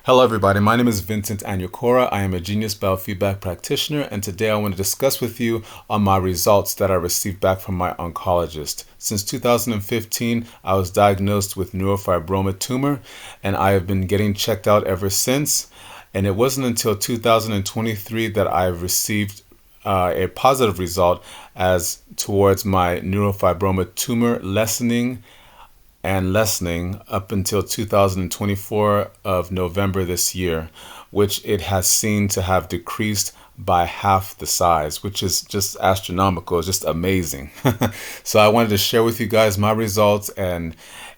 Hello everybody, my name is Vincent Anyakora. I am a Genius Biofeedback practitioner, and today I want to discuss with you on my results that I received back from my oncologist. Since 2015, I was diagnosed with neurofibroma tumor, and I have been getting checked out ever since. And it wasn't until 2023 that I received a positive result as towards my neurofibroma tumor lessening up until 2024 of November this year, which it has seen to have decreased by half the size, which is just astronomical, just amazing. So I wanted to share with you guys my results and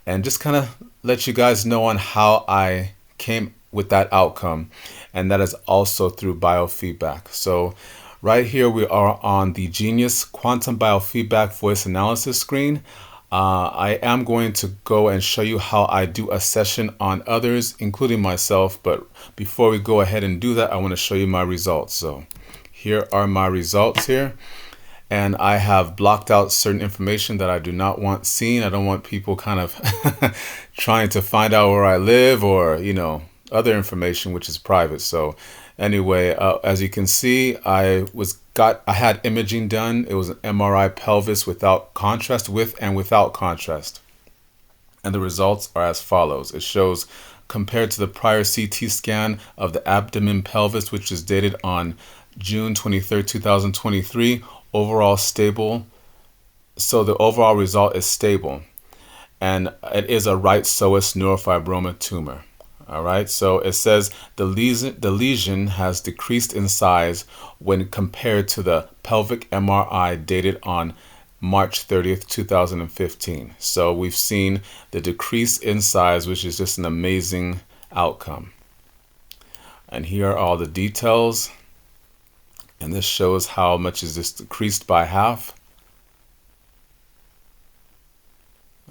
just kind of let you guys know on how I came with that outcome, and that is also through biofeedback. So right here we are on the Genius Quantum Biofeedback voice analysis screen. I am going to go and show you how I do a session on others, including myself. But before we go ahead and do that, I want to show you my results. So here are my results here. And I have blocked out certain information that I do not want seen. I don't want people kind of trying to find out where I live or, other information which is private. So anyway, as you can see, I had imaging done. It was an MRI pelvis without contrast, with and without contrast. And the results are as follows. It shows compared to the prior CT scan of the abdomen pelvis, which is dated on June 23rd, 2023, overall stable. So the overall result is stable. And it is a right psoas neurofibroma tumor. All right, so it says the lesion has decreased in size when compared to the pelvic MRI dated on March 30th, 2015. So we've seen the decrease in size, which is just an amazing outcome. And here are all the details. And this shows how much is this decreased by half.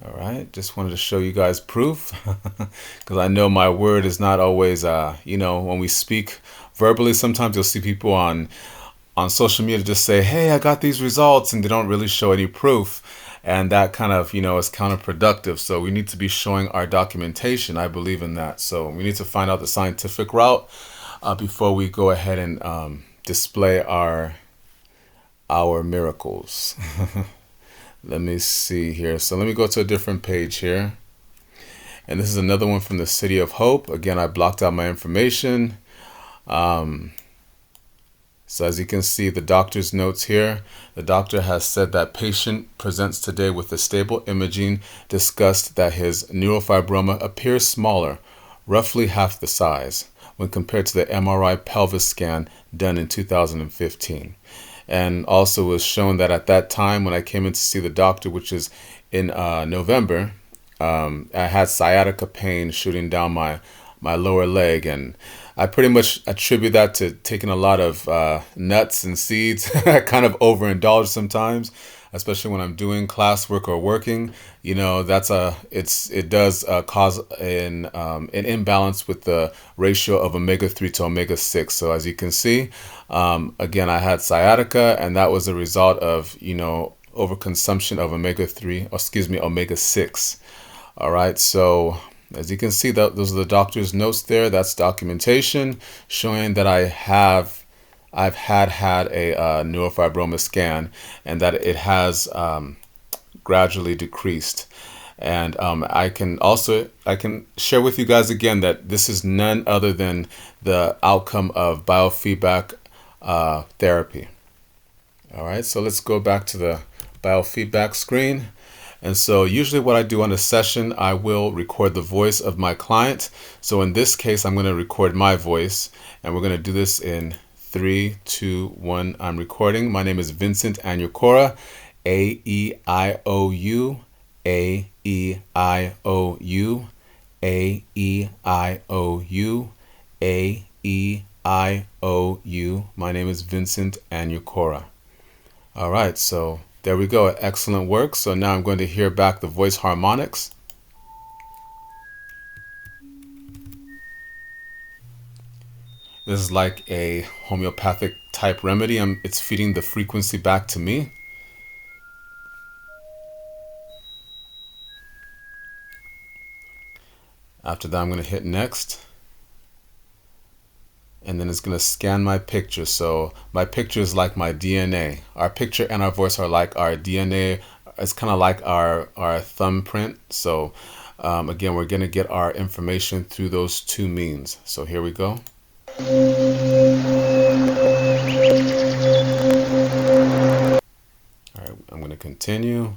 All right, just wanted to show you guys proof because I know my word is not always, when we speak verbally, sometimes you'll see people on social media just say, hey, I got these results, and they don't really show any proof. And that kind of, is counterproductive. So we need to be showing our documentation. I believe in that. So we need to find out the scientific route before we go ahead and display our miracles. Let me see here. So let me go to a different page here. And this is another one from the City of Hope. Again, I blocked out my information. So as you can see, the doctor's notes here. The doctor has said that patient presents today with a stable imaging, discussed that his neurofibroma appears smaller, roughly half the size, when compared to the MRI pelvis scan done in 2015. And also was shown that at that time when I came in to see the doctor, which is in November, I had sciatica pain shooting down my lower leg. And I pretty much attribute that to taking a lot of nuts and seeds. I kind of overindulge sometimes, especially when I'm doing classwork or working. It does cause an imbalance with the ratio of omega-3 to omega-6. So as you can see, again, I had sciatica, and that was a result of overconsumption of omega-6. All right, so as you can see, those are the doctor's notes there. That's documentation showing that I've had a neurofibroma scan, and that it has gradually decreased. And I can share with you guys again that this is none other than the outcome of biofeedback therapy. All right, so let's go back to the biofeedback screen. And so usually what I do on a session, I will record the voice of my client. So in this case, I'm going to record my voice, and we're going to do this in 3, 2, 1. I'm recording. My name is Vincent Anyakora, A-E-I-O-U, A-E-I-O-U, A-E-I-O-U, A-E-I-O-U. My name is Vincent Anyakora. All right, so there we go. Excellent work. So now I'm going to hear back the voice harmonics. This is like a homeopathic type remedy. It's feeding the frequency back to me. After that, I'm going to hit next. and then it's going to scan my picture. So my picture is like my DNA. Our picture and our voice are like our DNA. It's kind of like our thumbprint. So again, we're going to get our information through those two means. So here we go. All right, I'm going to continue.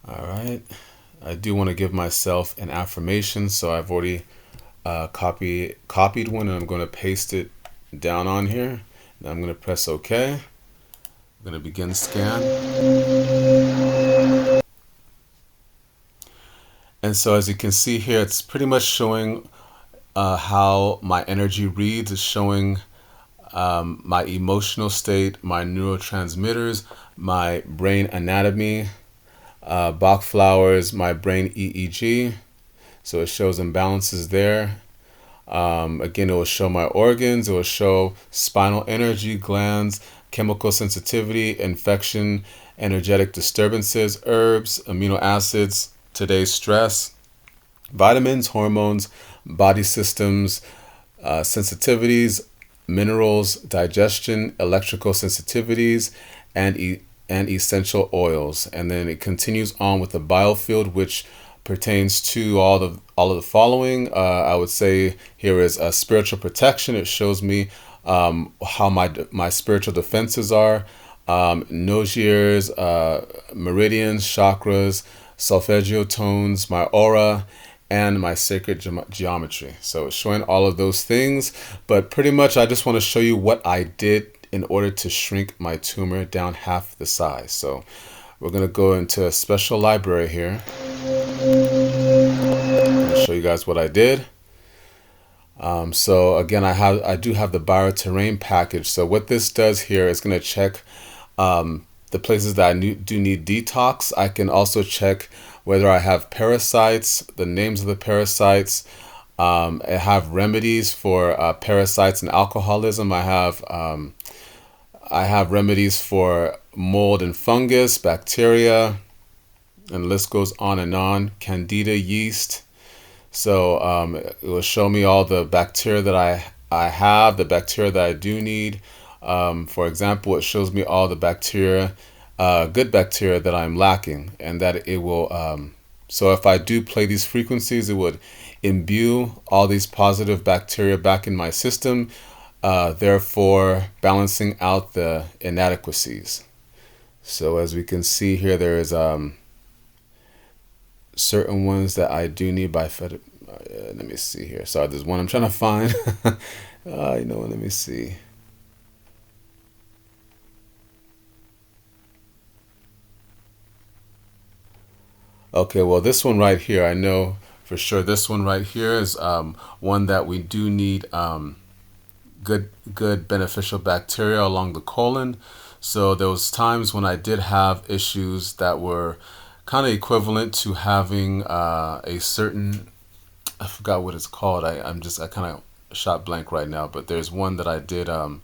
All right. I do want to give myself an affirmation, so I've already copied one, and I'm going to paste it down on here. Now I'm going to press OK. I'm going to begin scan. And so as you can see here, it's pretty much showing how my energy reads. It's showing my emotional state, my neurotransmitters, my brain anatomy, Bach flowers, my brain EEG. So it shows imbalances there. Again, it will show my organs. It will show spinal energy, glands, chemical sensitivity, infection, energetic disturbances, herbs, amino acids, today's stress, vitamins, hormones, body systems, sensitivities, minerals, digestion, electrical sensitivities, and essential oils. And then it continues on with the biofield, which pertains to all of the following. I would say here is a spiritual protection. It shows me how my spiritual defenses are, nodules, meridians, chakras, solfeggio tones, my aura, and my sacred geometry. So it's showing all of those things, but pretty much I just want to show you what I did in order to shrink my tumor down half the size. So we're going to go into a special library here. I'm going to show you guys what I did. So again, I do have the bioterrain package. So what this does here is going to check the places that I do need detox. I can also check whether I have parasites, the names of the parasites. I have remedies for parasites and alcoholism. I have remedies for mold and fungus, bacteria, and the list goes on and on. Candida yeast. So it will show me all the bacteria that I have, the bacteria that I do need. For example, it shows me all the bacteria, good bacteria that I'm lacking, and that it will, so if I do play these frequencies, it would imbue all these positive bacteria back in my system, therefore balancing out the inadequacies. So as we can see here, there is certain ones that I do need by let me see here. Sorry, there's one I'm trying to find. You know what? Let me see. Okay, well, this one right here, I know for sure this one right here is one that we do need good beneficial bacteria along the colon. So there was times when I did have issues that were kind of equivalent to having a certain, I forgot what it's called. I kind of shot blank right now, but there's one that I did. I'd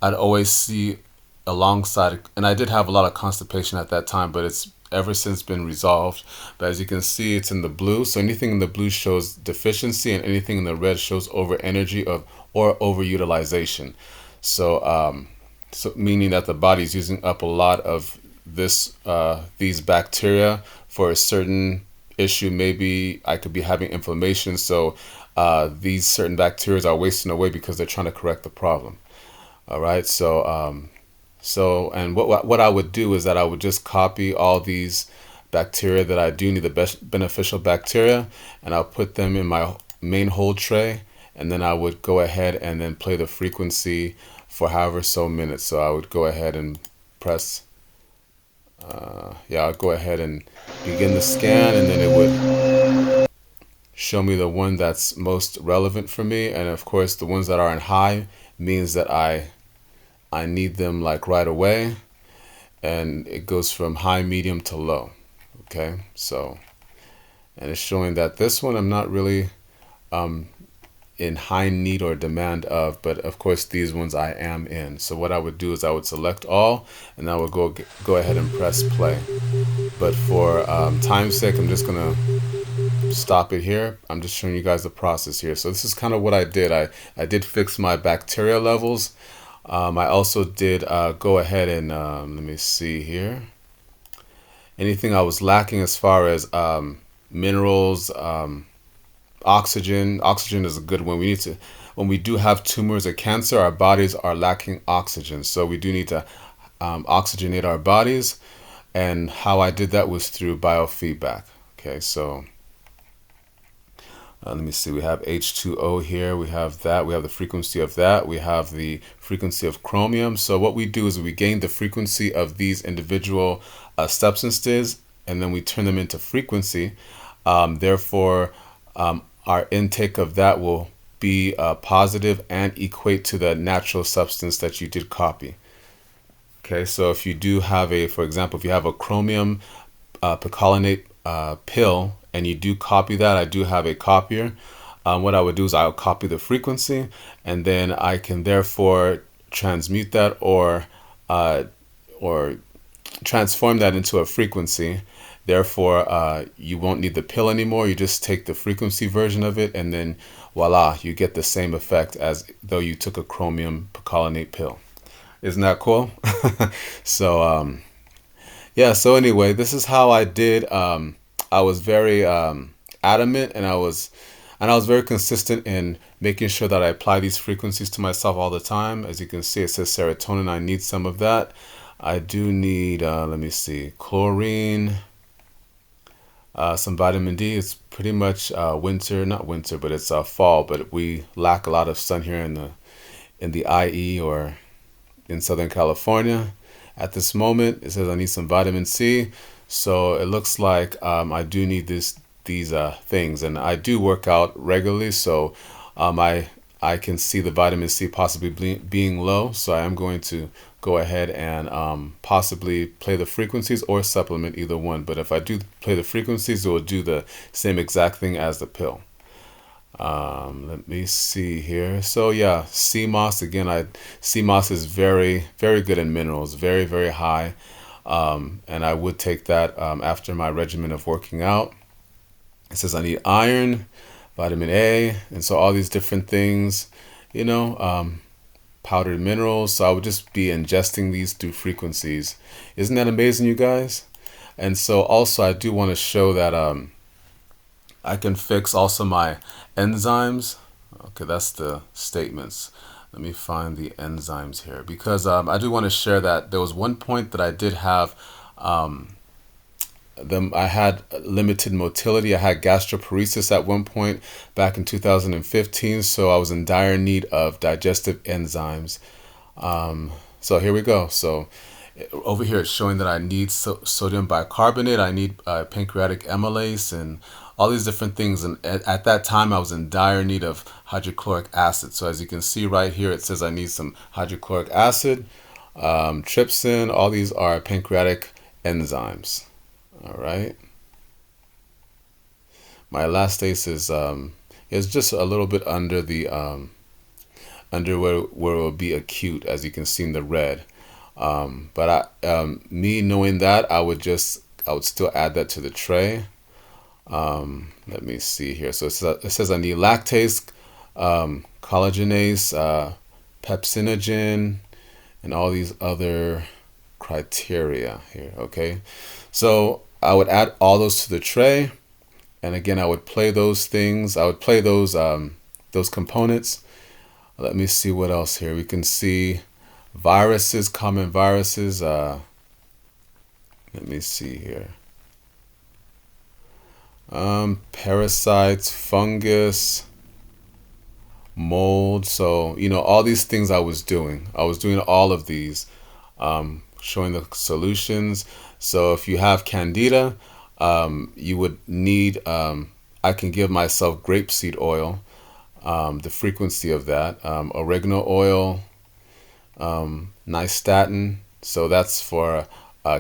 always see alongside, and I did have a lot of constipation at that time, but it's ever since been resolved. But as you can see, it's in the blue. So anything in the blue shows deficiency, and anything in the red shows over energy or overutilization. So so meaning that the body's using up a lot of these bacteria for a certain issue. Maybe I could be having inflammation, so these certain bacteria are wasting away because they're trying to correct the problem. All right, so and what I would do is that I would just copy all these bacteria that I do need, the best beneficial bacteria, and I'll put them in my main hold tray, and then I would go ahead and then play the frequency for however so minutes. So I would go ahead and press, I'll go ahead and begin the scan, and then it would show me the one that's most relevant for me. And of course, the ones that are in high means that I need them like right away, and it goes from high, medium to low. Okay, so, and it's showing that this one I'm not really in high need or demand of, but of course these ones I am in. So what I would do is I would select all, and I would go ahead and press play. But for time's sake, I'm just gonna stop it here. I'm just showing you guys the process here. So this is kind of what I did. I did fix my bacteria levels. I also did go ahead and let me see here. Anything I was lacking as far as minerals, oxygen. Oxygen is a good one. We need to, when we do have tumors or cancer, our bodies are lacking oxygen. So we do need to oxygenate our bodies. And how I did that was through biofeedback. Okay, so let me see. We have H2O here. We have that. We have the frequency of that. We have the frequency of chromium. So what we do is we gain the frequency of these individual substances, and then we turn them into frequency. Therefore, our intake of that will be positive and equate to the natural substance that you did copy. Okay, so if you do have for example, if you have a chromium picolinate pill and you do copy that, I do have a copier. What I would do is I'll copy the frequency, and then I can therefore transmute that or transform that into a frequency. Therefore, you won't need the pill anymore. You just take the frequency version of it, and then voila, you get the same effect as though you took a chromium picolinate pill. Isn't that cool? So yeah, so anyway, this is how I did. I was very adamant, and I was very consistent in making sure that I apply these frequencies to myself all the time. As you can see, it says serotonin. I need some of that. I do need, let me see, chlorine, some vitamin D. It's pretty much winter, not winter, but it's fall. But we lack a lot of sun here in the IE or in Southern California. At this moment, it says I need some vitamin C. So it looks like I do need these things, and I do work out regularly. So I can see the vitamin C possibly being low. So I am going to go ahead and possibly play the frequencies or supplement, either one. But if I do play the frequencies, it will do the same exact thing as the pill. Let me see here. So yeah, CMOS again. CMOS is very, very good in minerals, very, very high. And I would take that after my regimen of working out. It says I need iron, vitamin A, and so all these different things, powdered minerals. So I would just be ingesting these through frequencies. Isn't that amazing, you guys? And so also I do want to show that I can fix also my enzymes. Okay, that's the statements. Let me find the enzymes here, because I do want to share that there was one point that I did have I had limited motility. I had gastroparesis at one point back in 2015, so I was in dire need of digestive enzymes. So here we go. So over here it's showing that I need sodium bicarbonate, I need pancreatic amylase, and all these different things. And at that time I was in dire need of hydrochloric acid. So as you can see right here, it says I need some hydrochloric acid, trypsin. All these are pancreatic enzymes. All right. My elastase is just a little bit under the under where it will be acute, as you can see in the red. But me knowing that, I would still add that to the tray. Let me see here. So it says I need lactase, collagenase, pepsinogen, and all these other criteria here. Okay, so I would add all those to the tray, and again I would play those things. I would play those components. Let me see what else here. We can see viruses, common viruses. Let me see here. Parasites, fungus, mold. So all these things I was doing all of these, showing the solutions. So if you have candida, you would need, I can give myself grapeseed oil, the frequency of that, oregano oil, nystatin. So that's for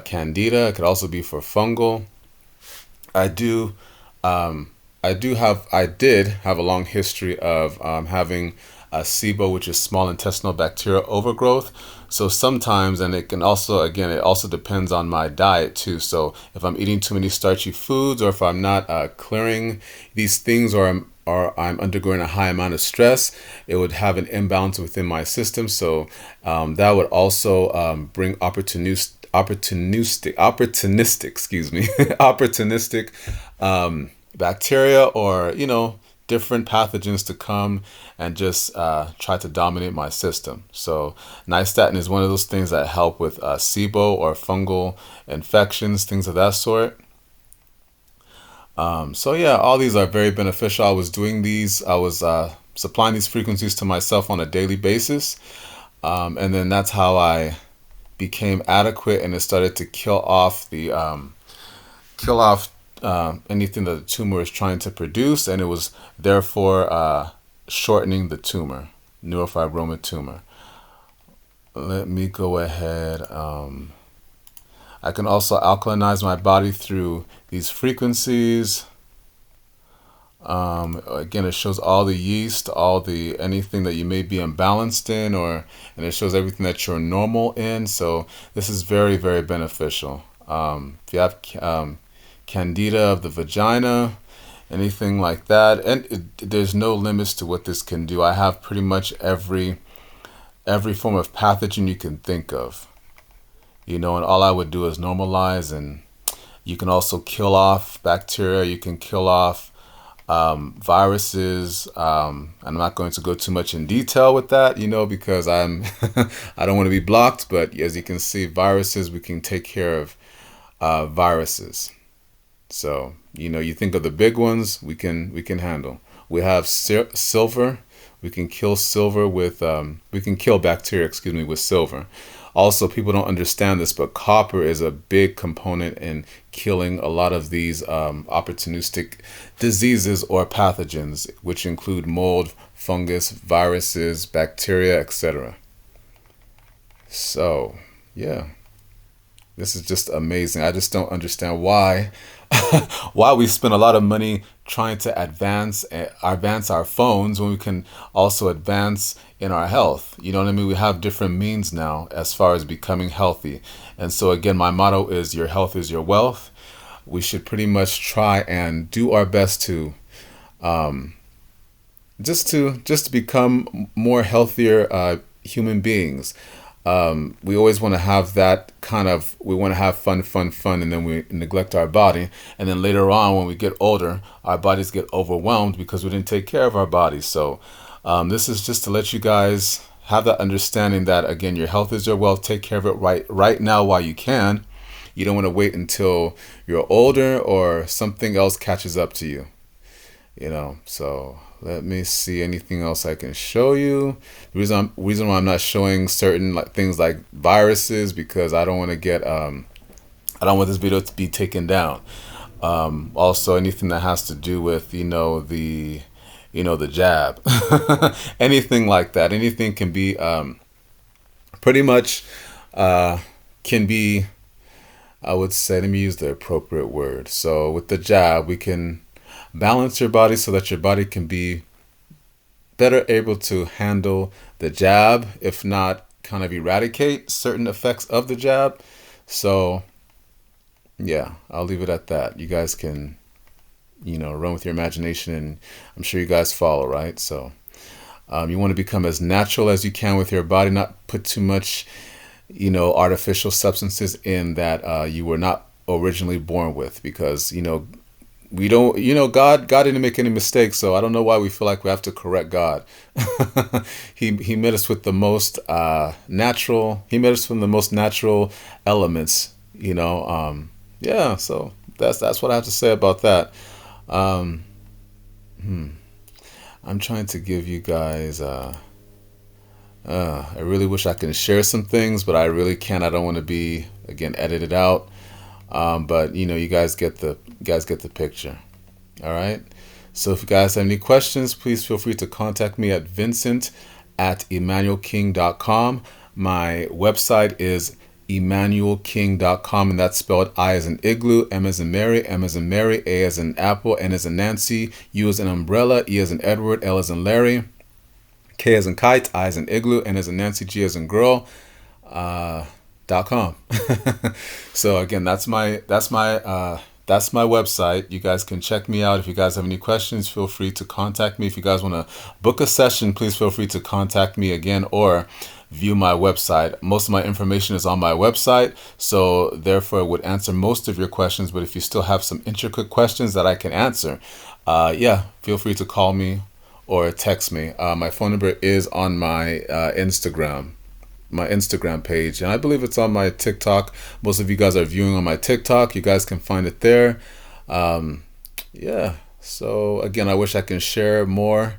candida. It could also be for fungal. I do I did have a long history of having a SIBO, which is small intestinal bacterial overgrowth. So sometimes, and it can also, again, it also depends on my diet too. So if I'm eating too many starchy foods, or if I'm not clearing these things, or I'm undergoing a high amount of stress, it would have an imbalance within my system. So that would also bring excuse me, opportunistic bacteria, or different pathogens to come and just try to dominate my system. So nystatin is one of those things that help with SIBO or fungal infections, things of that sort. So yeah, all these are very beneficial. I was supplying these frequencies to myself on a daily basis, and then that's how I became adequate, and it started to kill off anything that the tumor is trying to produce, and it was therefore shortening the tumor, neurofibroma tumor. Let me go ahead. I can also alkalinize my body through these frequencies. Again, it shows all the yeast, anything that you may be imbalanced in, and it shows everything that you're normal in. So this is very, very beneficial. If you have candida of the vagina, anything like that, and there's no limits to what this can do. I have pretty much every form of pathogen you can think of, and all I would do is normalize. And you can also kill off bacteria, you can kill off viruses. I'm not going to go too much in detail with that, because I don't want to be blocked. But as you can see, viruses, we can take care of viruses. So you think of the big ones, we can handle. We have silver. We can kill silver with we can kill bacteria, excuse me, with silver. Also, people don't understand this, but copper is a big component in killing a lot of these opportunistic diseases or pathogens, which include mold, fungus, viruses, bacteria, etc. So, yeah, this is just amazing. I just don't understand why why we spend a lot of money trying to advance our phones when we can also advance in our health. You know what I mean? We have different means now as far as becoming healthy. And so again, my motto is your health is your wealth. We should pretty much try and do our best to just to become more healthier human beings. We always want to have we want to have fun, and then we neglect our body. And then later on, when we get older, our bodies get overwhelmed because we didn't take care of our bodies. So this is just to let you guys have that understanding that, again, your health is your wealth. Take care of it right now while you can. You don't want to wait until you're older or something else catches up to you. So let me see anything else I can show you. The reason why I'm not showing certain things like viruses, because I don't want to get I don't want this video to be taken down. Also, anything that has to do with the jab, anything like that. Anything can be pretty much can be, I would say, let me use the appropriate word. So with the jab, we can balance your body so that your body can be better able to handle the jab, if not kind of eradicate certain effects of the jab. So yeah, I'll leave it at that. You guys can, run with your imagination, and I'm sure you guys follow, right? So you want to become as natural as you can with your body, not put too much, artificial substances in that you were not originally born with, because, we don't, God didn't make any mistakes, so I don't know why we feel like we have to correct God. He made us with the most natural. He made us from the most natural elements. Yeah. So that's what I have to say about that. I'm trying to give you guys. I really wish I can share some things, but I really can't. I don't want to be, again, edited out. But you guys get the picture. All right. So if you guys have any questions, please feel free to contact me at vincent@emmanuelking.com. My website is emmanuelking.com, and that's spelled I as in igloo, M as in Mary, M as in Mary, A as in apple, N as in Nancy, U as in umbrella, E as in Edward, L as in Larry, K as in kite, I as in igloo, N as in Nancy, G as in girl, .com. So again, that's my website. You guys can check me out. If you guys have any questions, feel free to contact me. If you guys want to book a session, please feel free to contact me again or view my website. Most of my information is on my website, so therefore it would answer most of your questions. But if you still have some intricate questions that I can answer, yeah, feel free to call me or text me. My phone number is on my Instagram page, and I believe it's on my TikTok. Most of you guys are viewing on my TikTok. You guys can find it there. Yeah, so again, I wish I can share more,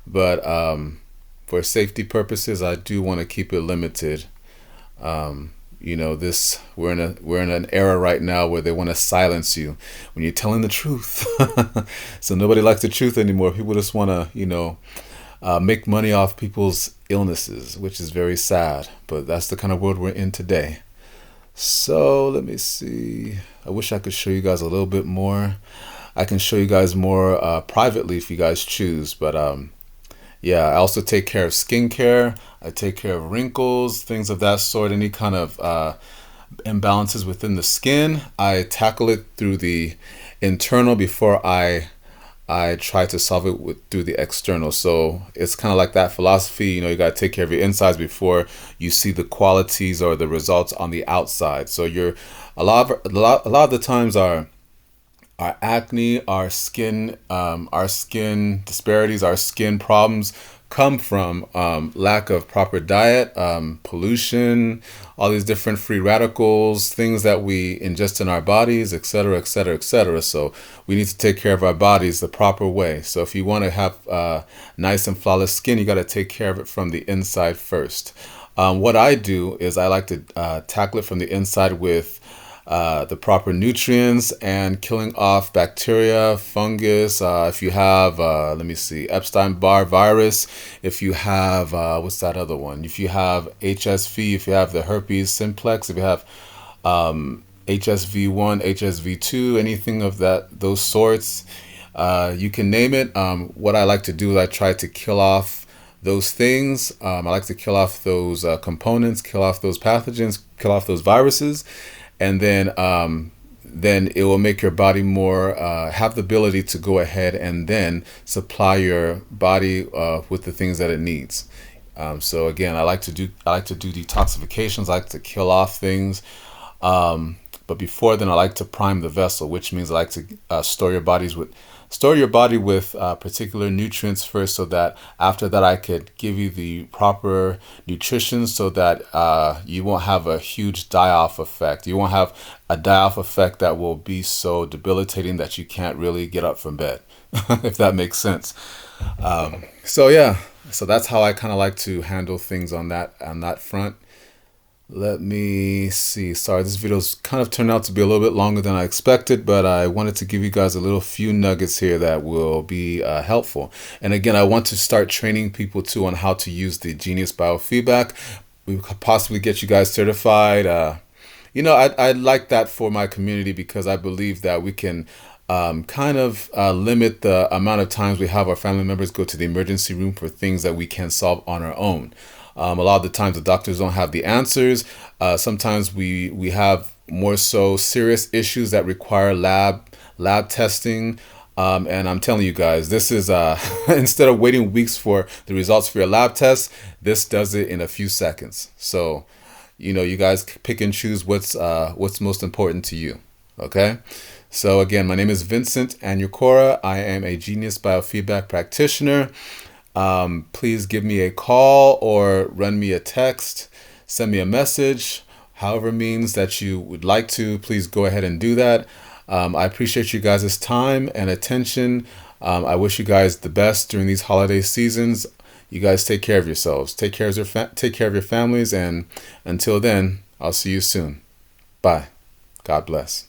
but for safety purposes, I do want to keep it limited. We're in an era right now where they want to silence you when you're telling the truth. So nobody likes the truth anymore. People just want to, make money off people's illnesses, which is very sad, but that's the kind of world we're in today. So let me see. I wish I could show you guys a little bit more. I can show you guys more privately if you guys choose, but yeah, I also take care of skincare. I take care of wrinkles, things of that sort, any kind of imbalances within the skin. I tackle it through the internal before I try to solve it through the external. So it's kind of like that philosophy, you got to take care of your insides before you see the qualities or the results on the outside. So a lot of the times our acne, our skin disparities, our skin problems come from lack of proper diet, pollution, all these different free radicals, things that we ingest in our bodies, etc., etc., etc. So we need to take care of our bodies the proper way. So if you want to have nice and flawless skin, you got to take care of it from the inside first. What I do is I like to tackle it from the inside with the proper nutrients and killing off bacteria, fungus. If you have, let me see, Epstein-Barr virus, if you have, what's that other one? If you have HSV, if you have the herpes simplex, if you have HSV1, HSV2, anything of those sorts, you can name it. What I like to do is I try to kill off those things. I like to kill off those components, kill off those pathogens, kill off those viruses. And then it will make your body more have the ability to go ahead and then supply your body with the things that it needs. So again, I like to do detoxifications. I like to kill off things. But before then, I like to prime the vessel, which means I like to store your body with particular nutrients first, so that after that I could give you the proper nutrition, so that you won't have a huge die-off effect. You won't have a die-off effect that will be so debilitating that you can't really get up from bed, if that makes sense. So yeah, so that's how I kind of like to handle things on that front. Let me see. Sorry, this video's kind of turned out to be a little bit longer than I expected, but I wanted to give you guys a few nuggets here that will be helpful. And again, I want to start training people too on how to use the Genius Biofeedback. We could possibly get you guys certified. I'd like that for my community, because I believe that we can kind of limit the amount of times we have our family members go to the emergency room for things that we can solve on our own. A lot of the times the doctors don't have the answers. Sometimes we have more so serious issues that require lab testing. And I'm telling you guys, this is instead of waiting weeks for the results for your lab test, this does it in a few seconds. So, you guys pick and choose what's most important to you. Okay. So again, my name is Vincent Anyukora. I am a Genius Biofeedback practitioner. Please give me a call or run me a text, send me a message, however means that you would like to. Please go ahead and do that. I appreciate you guys' time and attention. I wish you guys the best during these holiday seasons. You guys take care of yourselves, take care of your families, and until then, I'll see you soon. Bye. God bless.